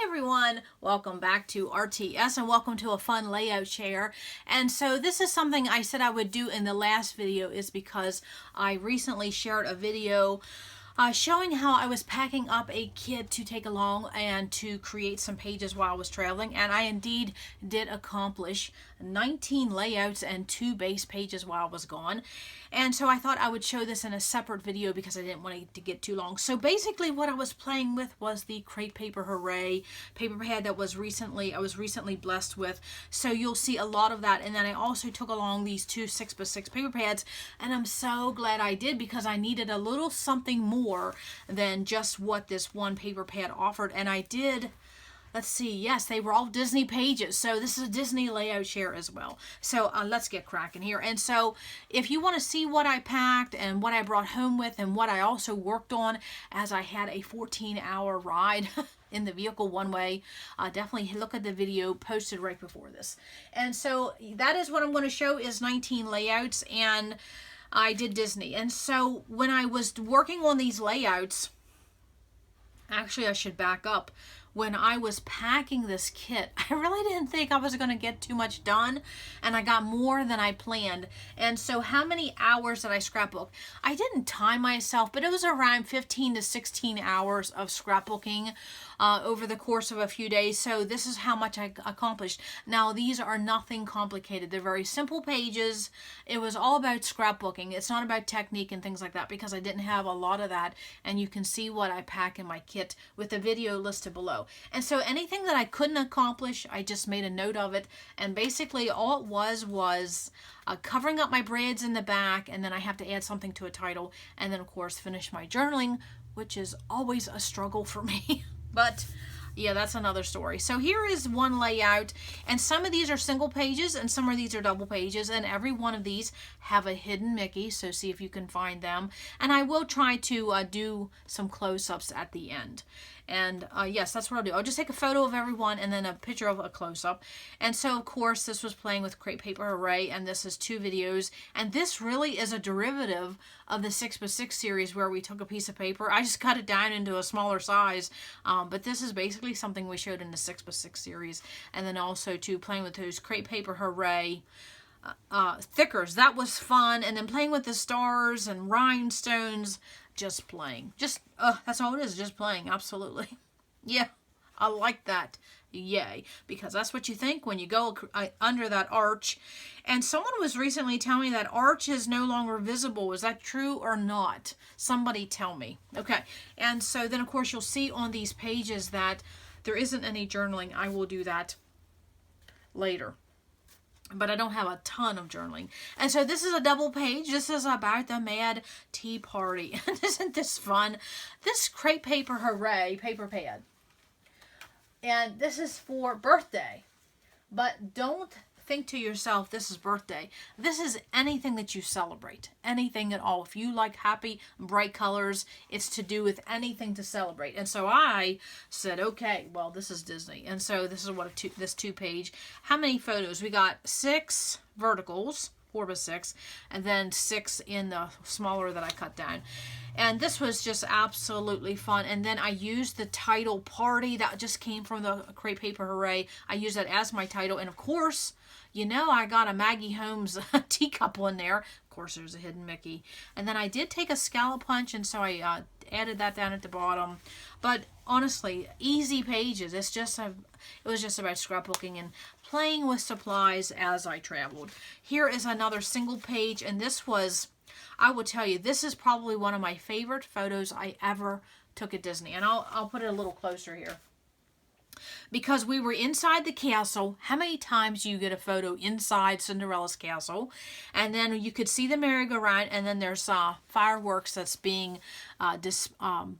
Hi everyone, welcome back to RTS and welcome to a fun layout share. And so this is something I said I would do in the last video is because I recently shared a video showing how I was packing up a kit to take along and to create some pages while I was traveling, and I indeed did accomplish 19 layouts and 2 base pages while I was gone. And so I thought I would show this in a separate video because I didn't want it to get too long. So basically what I was playing with was the Crepe Paper Hooray paper pad that I was recently blessed with. So you'll see a lot of that. And then I also took along these 2 6x6 paper pads, and I'm so glad I did because I needed a little something more than just what this one paper pad offered. And I did. Let's see, yes, they were all Disney pages. So this is a Disney layout share as well. So let's get cracking here. And so if you want to see what I packed and what I brought home with and what I also worked on as I had a 14-hour ride in the vehicle one way, definitely look at the video posted right before this. And so that is what I'm going to show is 19 layouts, and I did Disney. And so when I was working on these layouts, actually I should back up. When I was packing this kit, I really didn't think I was going to get too much done, and I got more than I planned. And so how many hours did I scrapbook? I didn't time myself, but it was around 15 to 16 hours of scrapbooking over the course of a few days. So this is how much I accomplished. Now, these are nothing complicated. They're very simple pages. It was all about scrapbooking. It's not about technique and things like that because I didn't have a lot of that. And you can see what I pack in my kit with the video listed below. And so anything that I couldn't accomplish, I just made a note of it. And basically all it was covering up my brads in the back, and then I have to add something to a title, and then of course finish my journaling, which is always a struggle for me. But yeah, that's another story. So here is one layout, and some of these are single pages and some of these are double pages, and every one of these have a hidden Mickey, so see if you can find them. And I will try to do some close-ups at the end. And yes, that's what I'll do. I'll just take a photo of everyone and then a picture of a close-up. And so, of course, this was playing with Crepe Paper Hooray, and this is 2 videos. And this really is a derivative of the 6x6 series where we took a piece of paper. I just cut it down into a smaller size. But this is basically something we showed in the 6x6 series. And then also, too, playing with those Crepe Paper Hooray thickers. That was fun. And then playing with the stars and rhinestones. Just playing. That's all it is, just playing. Absolutely. Yeah, I like that. Yay. Because that's what you think when you go under that arch. And someone was recently telling me that arch is no longer visible. Is that true or not? Somebody tell me. Okay. And so then, of course, you'll see on these pages that there isn't any journaling. I will do that later. But I don't have a ton of journaling. And so this is a double page. This is about the Mad Tea Party. Isn't this fun? This Crepe Paper Hooray paper pad. And this is for birthday. But don't think to yourself, this is birthday. This is anything that you celebrate. Anything at all. If you like happy, bright colors, it's to do with anything to celebrate. And so I said, okay, well, this is Disney. And so this is what this 2-page. How many photos? We got 6 verticals, 4x6, and then 6 in the smaller that I cut down. And this was just absolutely fun. And then I used the title Party that just came from the Crepe Paper Hooray. I used that as my title. And of course, you know, I got a Maggie Holmes teacup in there. Of course, there's a hidden Mickey. And then I did take a scallop punch, and so I added that down at the bottom. But honestly, easy pages. It was just about scrapbooking and playing with supplies as I traveled. Here is another single page, and this was, I will tell you, this is probably one of my favorite photos I ever took at Disney. And I'll put it a little closer here. Because we were inside the castle. How many times do you get a photo inside Cinderella's castle? And then you could see the merry-go-round, and then there's fireworks that's being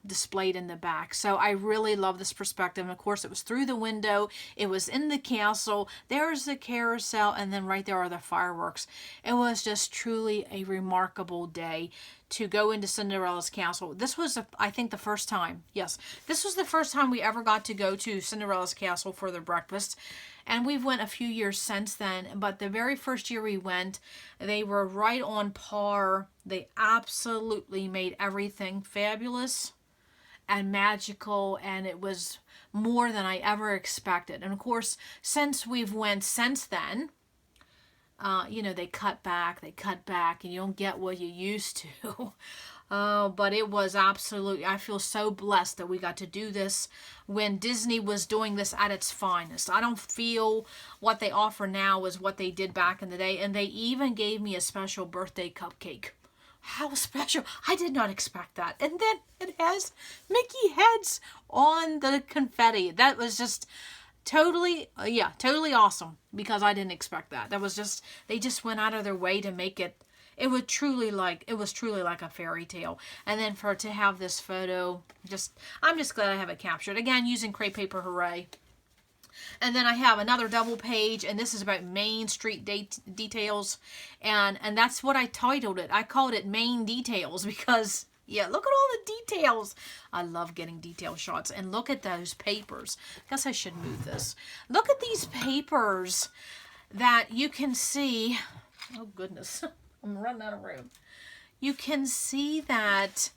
displayed in the back. So I really love this perspective. And of course, it was through the window. It was in the castle. There's the carousel, and then right there are the fireworks. It was just truly a remarkable day to go into Cinderella's castle. This was, I think, the first time. Yes, this was the first time we ever got to go to Cinderella's castle for their breakfast. And we've went a few years since then. But the very first year we went, they were right on par. They absolutely made everything fabulous. and magical, and it was more than I ever expected. And of course, since we've went since then, you know, they cut back, and you don't get what you used to. But it was absolutely, I feel so blessed that we got to do this when Disney was doing this at its finest. I don't feel what they offer now is what they did back in the day. And they even gave me a special birthday cupcake. How special. I did not expect that. And then it has Mickey heads on the confetti. That was just totally, yeah, totally awesome, because I didn't expect that. That was just, they just went out of their way to make it, it was truly like a fairy tale. And then to have this photo, I'm just glad I have it captured. Again, using crepe paper Hooray. And then I have another double page, and this is about Main Street details. And that's what I titled it. I called it Main Details because, yeah, look at all the details. I love getting detail shots. And look at those papers. I guess I should move this. Look at these papers that you can see. Oh, goodness. I'm running out of room. You can see that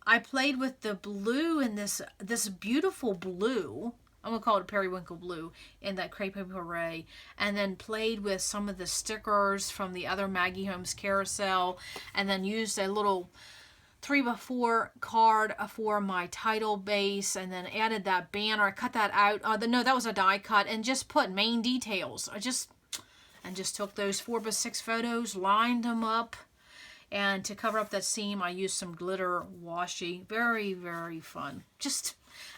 I played with the blue in this beautiful blue. I'm going to call it a periwinkle blue in that crepe paper Hooray. And then played with some of the stickers from the other Maggie Holmes carousel. And then used a little 3x4 card for my title base. And then added that banner. I cut that out. No, that was a die cut. And just put main details. I just took those 4x6 photos, lined them up. And to cover up that seam, I used some glitter washi. Very, very fun.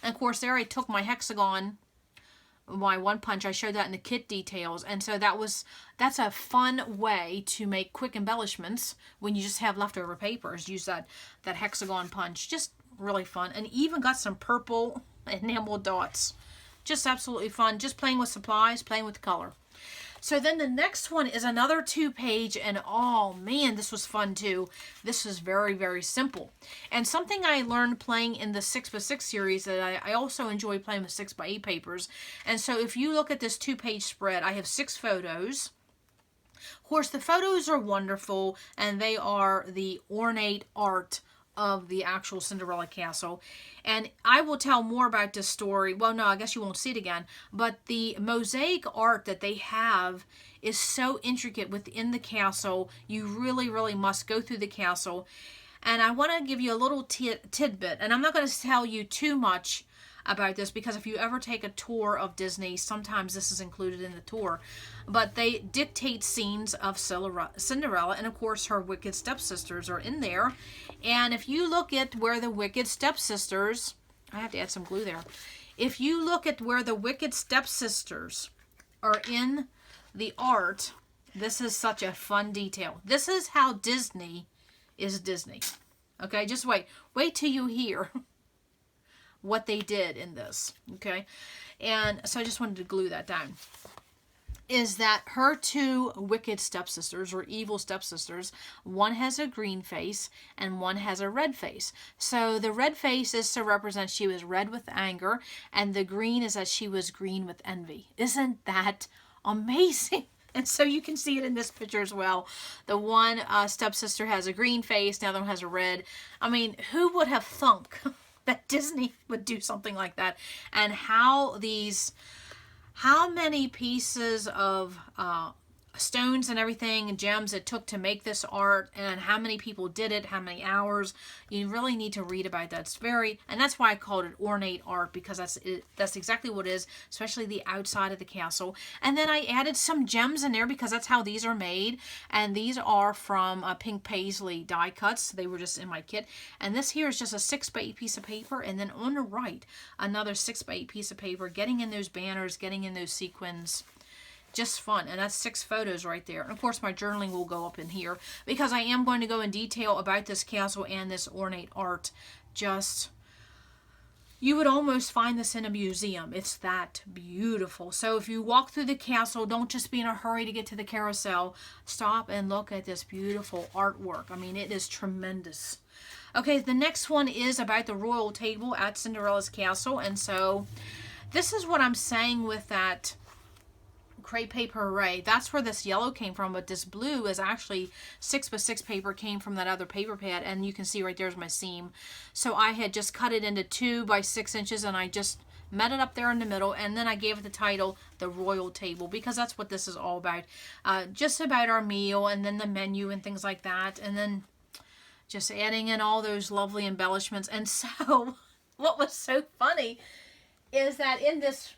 And of course, there I took my hexagon, my one punch. I showed that in the kit details. And so that's a fun way to make quick embellishments when you just have leftover papers. Use that hexagon punch. Just really fun. And even got some purple enamel dots. Just absolutely fun. Just playing with supplies, playing with color. So then the next one is another 2-page, and oh man, this was fun too. This is very, very simple. And something I learned playing in the 6x6 series that I also enjoy playing with 6x8 papers. And so if you look at this 2-page spread, I have 6 photos. Of course, the photos are wonderful, and they are the ornate art of the actual Cinderella castle. And I will tell more about this story. Well, no, I guess you won't see it again. But the mosaic art that they have is so intricate within the castle. You really, really must go through the castle. And I want to give you a little tidbit. And I'm not going to tell you too much about this, because if you ever take a tour of Disney, sometimes this is included in the tour. But they dictate scenes of Cinderella, and of course her wicked stepsisters are in there. And if you look at where the wicked stepsisters, I have to add some glue there. If you look at where the wicked stepsisters are in the art, this is such a fun detail. This is how Disney is Disney. Okay, just wait till you hear what they did in this. Okay, and so I just wanted to glue that down. Is that her 2 wicked stepsisters, or evil stepsisters, one has a green face and one has a red face. So the red face is to represent she was red with anger, and the green is that she was green with envy. Isn't that amazing? And so you can see it in this picture as well. The one stepsister has a green face, the other one has a red. I mean, who would have thunk that Disney would do something like that? And how many pieces of stones and everything and gems it took to make this art, and how many people did it, how many hours. You really need to read about that. It's and that's why I called it ornate art, because that's exactly what it is, especially the outside of the castle. And then I added some gems in there because that's how these are made, and these are from Pink Paisley die cuts. They were just in my kit. And this here is just a 6x8 piece of paper, and then on the right another 6x8 piece of paper, getting in those banners, getting in those sequins. Just fun. And that's 6 photos right there. And of course my journaling will go up in here, because I am going to go in detail about this castle and this ornate art. You would almost find this in a museum. It's that beautiful. So if you walk through the castle, don't just be in a hurry to get to the carousel. Stop and look at this beautiful artwork. I mean, it is tremendous. Okay, the next one is about the royal table at Cinderella's castle. And so this is what I'm saying with that crepe paper Hooray. That's where this yellow came from, but this blue is actually 6x6 paper, came from that other paper pad, and you can see right there's my seam. So I had just cut it into 2x6 inches, and I just met it up there in the middle, and then I gave it the title, The Royal Table, because that's what this is all about. Just about our meal, and then the menu and things like that, and then just adding in all those lovely embellishments. And so what was so funny is that in this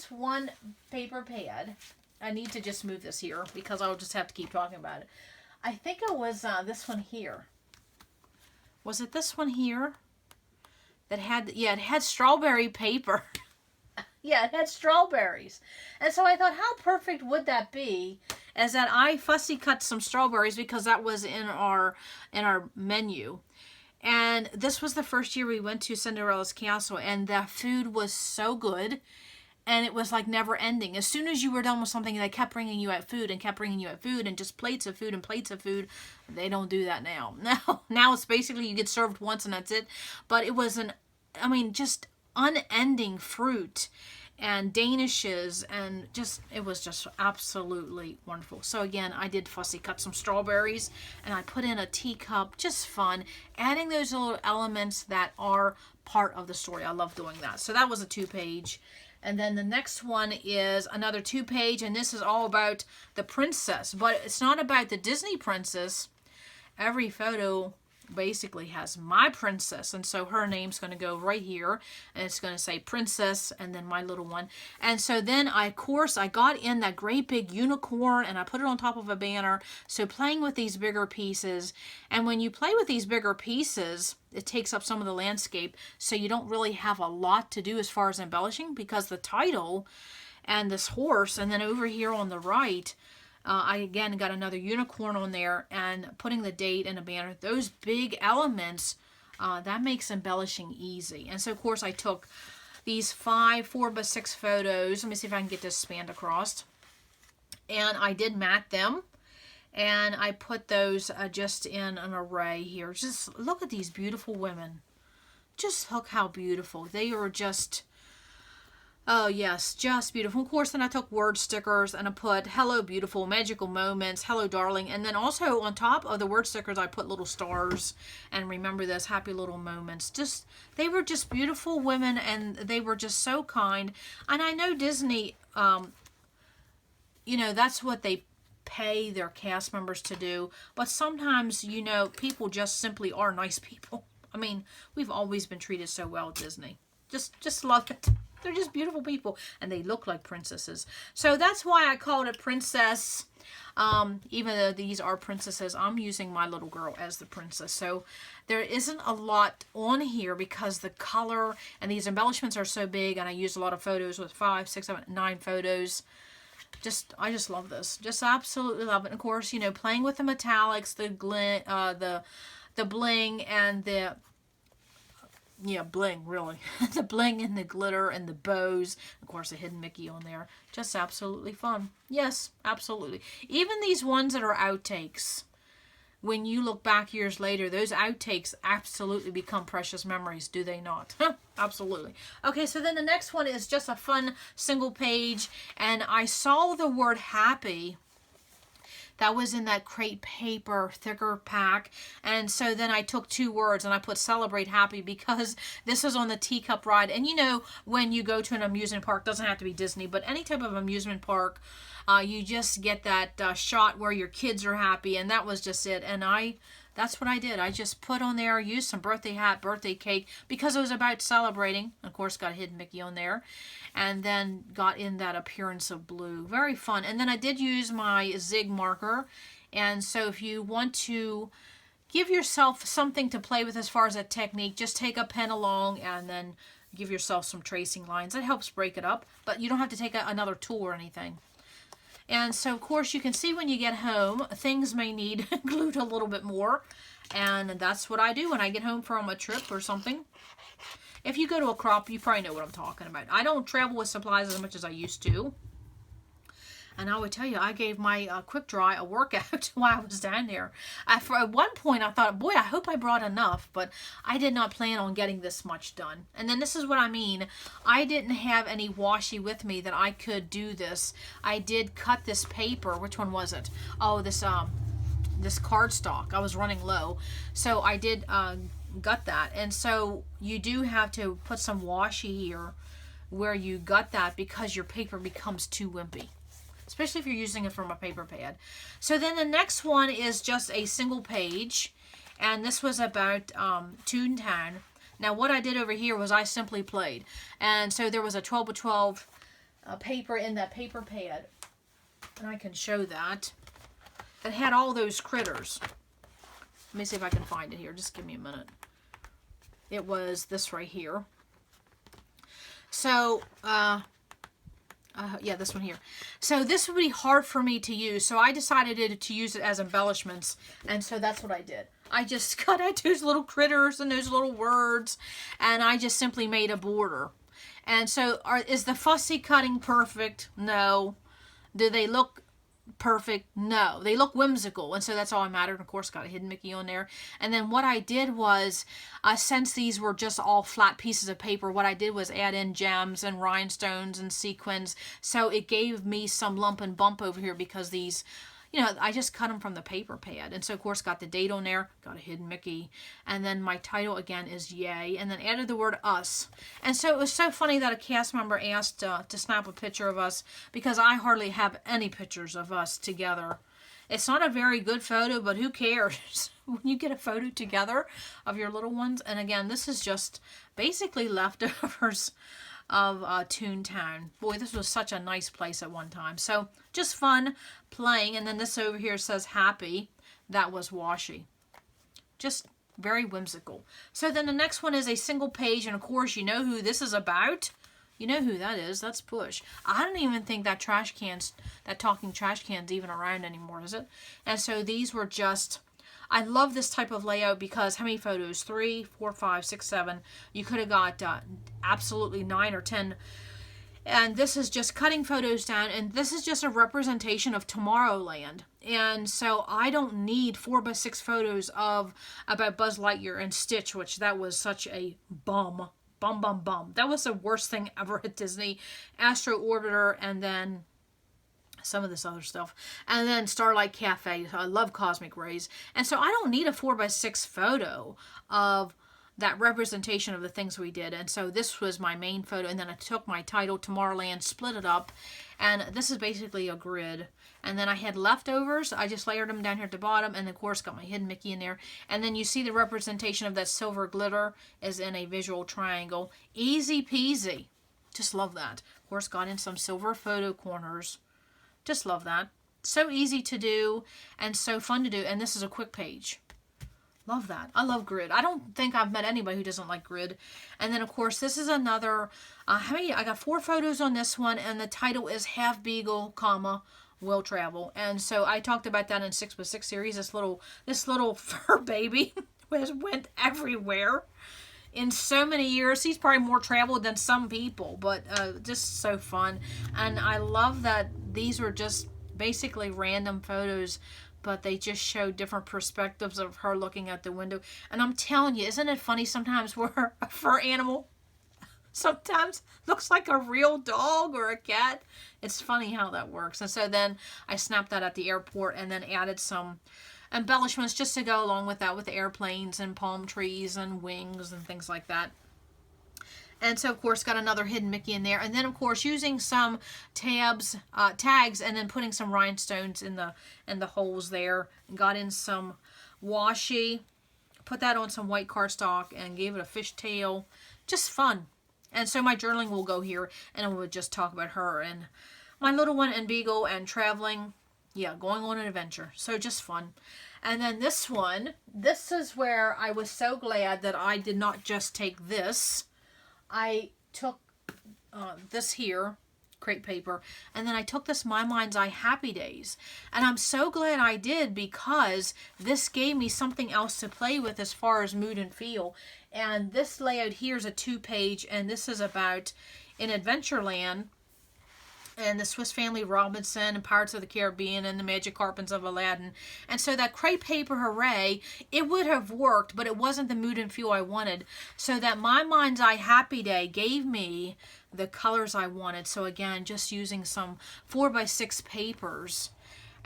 one paper pad, I need to just move this here because I'll just have to keep talking about it. I think it was this one here. Was it this one here? That had, yeah, it had strawberry paper. Yeah, it had strawberries. And so I thought, how perfect would that be? As that I fussy cut some strawberries because that was in our menu. And this was the first year we went to Cinderella's Castle, and the food was so good. And it was like never ending. As soon as you were done with something, they kept bringing you out food and kept bringing you out food and just plates of food and plates of food. They don't do that now. Now it's basically you get served once and that's it. But it was just unending fruit and danishes, and it was just absolutely wonderful. So again, I did fussy cut some strawberries, and I put in a teacup. Just fun, adding those little elements that are part of the story. I love doing that. So that was a 2-page. And then the next one is another 2-page, and this is all about the princess. But it's not about the Disney princess. Every photo basically has my princess, and so her name's going to go right here, and it's going to say princess, and then my little one. And so then I got in that great big unicorn, and I put it on top of a banner. So playing with these bigger pieces, and when you play with these bigger pieces, it takes up some of the landscape, so you don't really have a lot to do as far as embellishing, because the title and this horse, and then over here on the right, I again got another unicorn on there, and putting the date and a banner. Those big elements, that makes embellishing easy. And so of course I took these 5 4x6 photos. Let me see if I can get this spanned across. And I did mat them, and I put those just in an array here. Just look at these beautiful women. Just look how beautiful. They are just... oh yes, just beautiful. Of course, then I took word stickers and I put hello beautiful, magical moments, hello darling. And then also on top of the word stickers, I put little stars and remember this, happy little moments. Just, they were just beautiful women, and they were just so kind. And I know Disney, you know, that's what they pay their cast members to do. But sometimes, you know, people just simply are nice people. I mean, we've always been treated so well at Disney. Just love it. They're just beautiful people, and they look like princesses. So that's why I called it Princess. Even though these are princesses, I'm using my little girl as the princess. So there isn't a lot on here because the color and these embellishments are so big, and I used a lot of photos with 5, 6, 7, 9 photos. I just love this. Just absolutely love it. And of course, you know, playing with the metallics, the bling and the... yeah, bling, really. The bling and the glitter and the bows. Of course, a hidden Mickey on there. Just absolutely fun. Yes, absolutely. Even these ones that are outtakes, when you look back years later, those outtakes absolutely become precious memories, do they not? Absolutely. Okay, so then the next one is just a fun single page, and I saw the word happy. That was in that crepe paper, thicker pack. And so then I took 2 words and I put celebrate happy, because this was on the teacup ride. And you know, when you go to an amusement park, doesn't have to be Disney, but any type of amusement park, you just get that shot where your kids are happy. And that was just it. And that's what I did. I just put on there, used some birthday hat, birthday cake, because it was about celebrating. Of course, got a hidden Mickey on there. And then got in that appearance of blue. Very fun. And then I did use my Zig marker. And so if you want to give yourself something to play with as far as a technique, just take a pen along and then give yourself some tracing lines. It helps break it up. But you don't have to take another tool or anything. And so, of course, you can see when you get home, things may need glued a little bit more. And that's what I do when I get home from a trip or something. If you go to a crop, you probably know what I'm talking about. I don't travel with supplies as much as I used to. And I would tell you, I gave my quick dry a workout while I was down there. At one point, I thought, boy, I hope I brought enough, but I did not plan on getting this much done. And then this is what I mean. I didn't have any washi with me that I could do this. I did cut this paper. Which one was it? Oh, this cardstock. I was running low. So I did gut that. And so you do have to put some washi here where you gut that because your paper becomes too wimpy, especially if you're using it from a paper pad. So then the next one is just a single page, and this was about Toontown. Now what I did over here was I simply played, and so there was a 12 by 12 paper in that paper pad, and I can show that. It had all those critters. Let me see if I can find it here. Just give me a minute. It was this right here. So, yeah, this one here. So this would be hard for me to use, so I decided to use it as embellishments, and so that's what I did. I just cut out those little critters and those little words, and I just simply made a border. And so, is the fussy cutting perfect? No. Do they look perfect? No. They look whimsical, and so that's all that mattered. Of course, got a hidden Mickey on there. And then what I did was, since these were just all flat pieces of paper, what I did was add in gems and rhinestones and sequins, so it gave me some lump and bump over here because these, you know, I just cut them from the paper pad. And so, of course, got the date on there, got a hidden Mickey, and then my title again is Yay, and then added the word us. And so it was so funny that a cast member asked to snap a picture of us, because I hardly have any pictures of us together. It's not a very good photo, but who cares when you get a photo together of your little ones. And again, this is just basically leftovers of Toontown. Boy, this was such a nice place at one time. So just fun playing. And then this over here says happy. That was washi. Just very whimsical. So then the next one is a single page, and of course you know who this is about. You know who that is. That's Push. I don't even think that that talking trash can's even around anymore, is it? And so these were just, I love this type of layout because how many photos? 3, 4, 5, 6, 7. You could have got absolutely 9 or 10. And this is just cutting photos down, and this is just a representation of Tomorrowland. And so I don't need 4 by 6 photos about Buzz Lightyear and Stitch, which that was such a bum. That was the worst thing ever at Disney. Astro Orbiter, and then some of this other stuff. And then Starlight Cafe. I love Cosmic Rays. And so I don't need a 4 by 6 photo of that representation of the things we did. And so this was my main photo. And then I took my title, Tomorrowland, split it up. And this is basically a grid. And then I had leftovers. I just layered them down here at the bottom. And of course got my hidden Mickey in there. And then you see the representation of that silver glitter is in a visual triangle. Easy peasy. Just love that. Of course got in some silver photo corners. Just love that. So easy to do and so fun to do. And this is a quick page. Love that. I love grid. I don't think I've met anybody who doesn't like grid. And then, of course, this is another, how many? I got 4 photos on this one, and the title is Half Beagle, comma, Will Travel. And so I talked about that in 6 by 6 series. This little fur baby went everywhere in so many years. He's probably more traveled than some people, but just so fun. And I love that these were just basically random photos, but they just show different perspectives of her looking out the window. And I'm telling you, isn't it funny sometimes where a fur animal sometimes looks like a real dog or a cat? It's funny how that works. And so then I snapped that at the airport and then added some embellishments just to go along with that, with airplanes and palm trees and wings and things like that. And so, of course, got another hidden Mickey in there. And then, of course, using some tags, and then putting some rhinestones in the holes there. And got in some washi. Put that on some white cardstock and gave it a fishtail. Just fun. And so my journaling will go here. And we'll just talk about her and my little one and Beagle and traveling. Yeah, going on an adventure. So just fun. And then this one. This is where I was so glad that I did not just take this. I took this here, crepe paper, and then I took this My Mind's Eye Happy Days. And I'm so glad I did, because this gave me something else to play with as far as mood and feel. And this layout here is a 2-page, and this is about in Adventureland. and the Swiss Family Robinson and Pirates of the Caribbean and the Magic Carpets of Aladdin. And so that crepe paper Hooray, it would have worked, but it wasn't the mood and feel I wanted. So that My Mind's Eye Happy Day gave me the colors I wanted. So again, just using some 4x6 papers.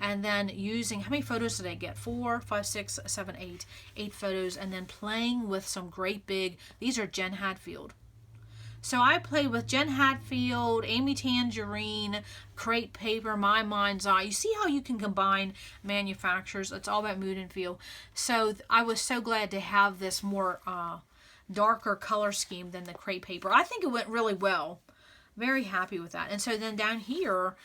And then using, how many photos did I get? 4, 5, 6, 7, 8. 8 photos. And then playing with some great big, these are Jen Hatfield. So I played with Jen Hatfield, Amy Tangerine, crepe paper, My Mind's Eye. You see how you can combine manufacturers? It's all about mood and feel. So I was so glad to have this more darker color scheme than the crepe paper. I think it went really well. Very happy with that. And so then down here,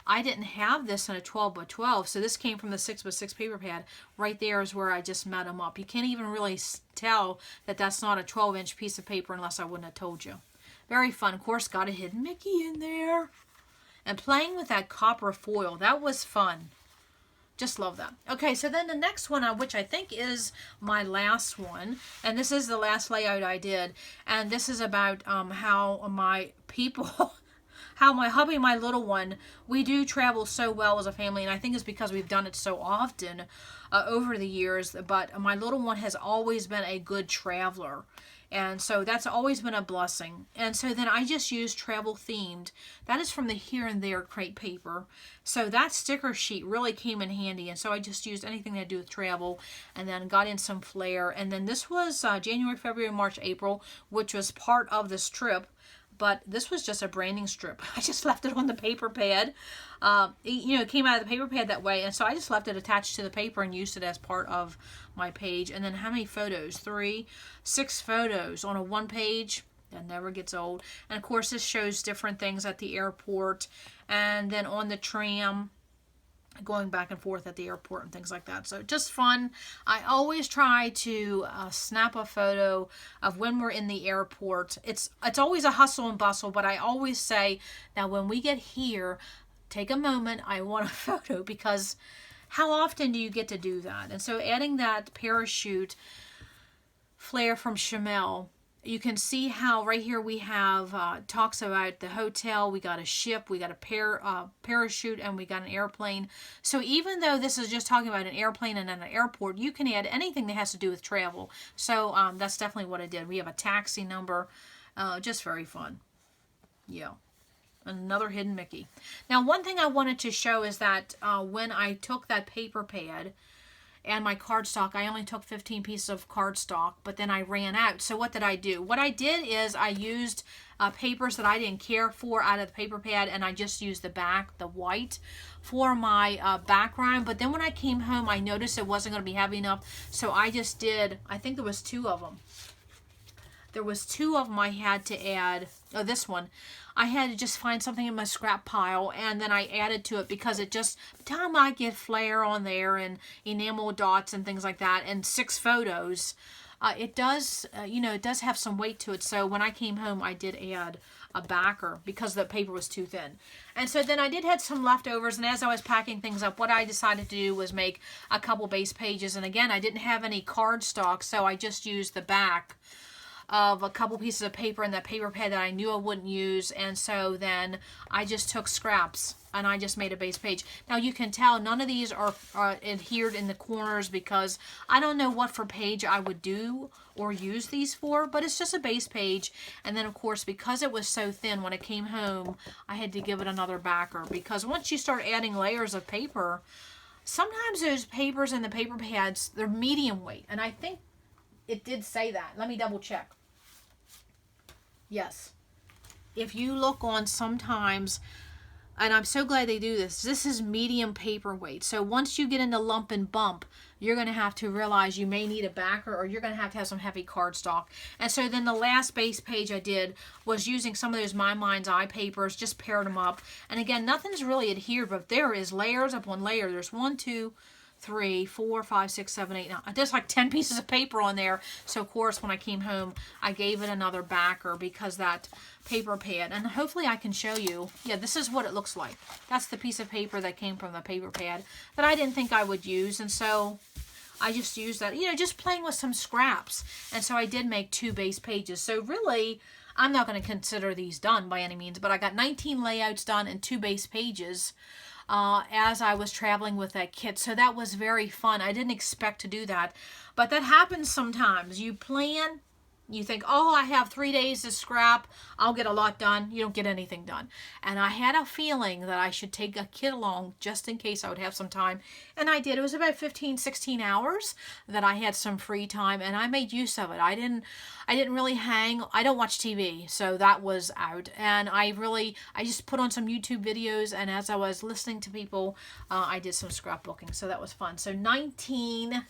I didn't have this in a 12x12, so this came from the 6x6 paper pad. Right there is where I just met them up. You can't even really tell that that's not a 12-inch piece of paper unless I wouldn't have told you. Very fun. Of course, got a hidden Mickey in there. And playing with that copper foil, that was fun. Just love that. Okay, so then the next one, which I think is my last one, and this is the last layout I did, and this is about how my people... how my hubby and my little one, we do travel so well as a family, and I think it's because we've done it so often over the years, but my little one has always been a good traveler. And so that's always been a blessing. And so then I just used travel themed. That is from the Here and There crepe paper. So that sticker sheet really came in handy. And so I just used anything that had to do with travel and then got in some flair. And then this was January, February, March, April, which was part of this trip. But this was just a branding strip. I just left it on the paper pad. It came out of the paper pad that way. And so I just left it attached to the paper and used it as part of my page. And then how many photos? 6 photos on a 1 page. That never gets old. And of course, this shows different things at the airport. And then on the tram, going back and forth at the airport and things like that. So just fun. I always try to snap a photo of when we're in the airport. It's always a hustle and bustle, but I always say, now when we get here, take a moment. I want a photo, because how often do you get to do that? And so adding that parachute flare from Chamel, you can see how right here we have talks about the hotel, we got a ship, we got a parachute, and we got an airplane. So even though this is just talking about an airplane and an airport, you can add anything that has to do with travel. So that's definitely what I did. We have a taxi number. Just very fun. Yeah. Another hidden Mickey. Now, one thing I wanted to show is that when I took that paper pad and my cardstock, I only took 15 pieces of cardstock, but then I ran out. So what did I do? What I did is I used papers that I didn't care for out of the paper pad, and I just used the back, the white, for my background. But then when I came home, I noticed it wasn't going to be heavy enough, so I just did, I think there was 2 of them. There was 2 of them I had to add. Oh, this one. I had to just find something in my scrap pile, and then I added to it because it just, by the time I get flair on there and enamel dots and things like that, and 6 photos, it does, it does have some weight to it. So when I came home, I did add a backer because the paper was too thin. And so then I did have some leftovers, and as I was packing things up, what I decided to do was make a couple base pages. And again, I didn't have any cardstock, so I just used the back of a couple pieces of paper in that paper pad that I knew I wouldn't use, and so then I just took scraps and I just made a base page. Now you can tell none of these are adhered in the corners because I don't know what for page I would do or use these for, but it's just a base page. And then of course, because it was so thin, when it came home, I had to give it another backer, because once you start adding layers of paper, sometimes those papers in the paper pads, they're medium weight, and I think it did say that. Let me double check. Yes. If you look on sometimes, and I'm so glad they do this, this is medium paperweight. So once you get into lump and bump, you're going to have to realize you may need a backer, or you're going to have some heavy cardstock. And so then the last base page I did was using some of those My Mind's Eye papers, just paired them up. And again, nothing's really adhered, but there is layers upon layer. There's 1, 2, 3, 4, 5, 6, 7, 8. Now, there's like 10 pieces of paper on there. So, of course, when I came home, I gave it another backer because that paper pad, and hopefully I can show you. Yeah, this is what it looks like. That's the piece of paper that came from the paper pad that I didn't think I would use. And so I just used that, just playing with some scraps. And so I did make 2 base pages. So really, I'm not going to consider these done by any means, but I got 19 layouts done and 2 base pages as I was traveling with that kit. So that was very fun. I didn't expect to do that, but that happens sometimes. You plan, you think, oh, I have 3 days to scrap, I'll get a lot done. You don't get anything done. And I had a feeling that I should take a kit along just in case I would have some time. And I did. It was about 15, 16 hours that I had some free time, and I made use of it. I didn't really hang. I don't watch TV, so that was out. And I just put on some YouTube videos, and as I was listening to people, I did some scrapbooking. So that was fun. So 19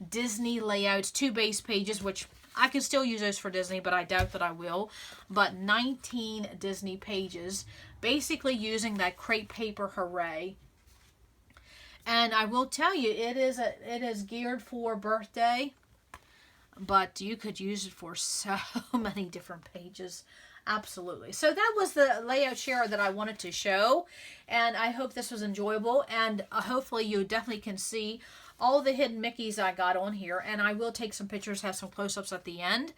Disney layouts, 2 base pages, which I can still use those for Disney, but I doubt that I will. But 19 Disney pages, basically using that crepe paper Hooray. And I will tell you, it is geared for birthday, but you could use it for so many different pages. Absolutely. So that was the layout share that I wanted to show, and I hope this was enjoyable, and hopefully you definitely can see all the hidden Mickeys I got on here, and I will take some pictures, have some close-ups at the end.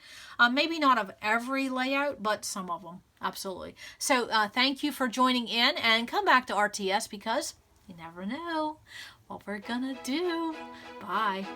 Maybe not of every layout, but some of them. Absolutely. So thank you for joining in, and come back to RTS because you never know what we're gonna do. Bye.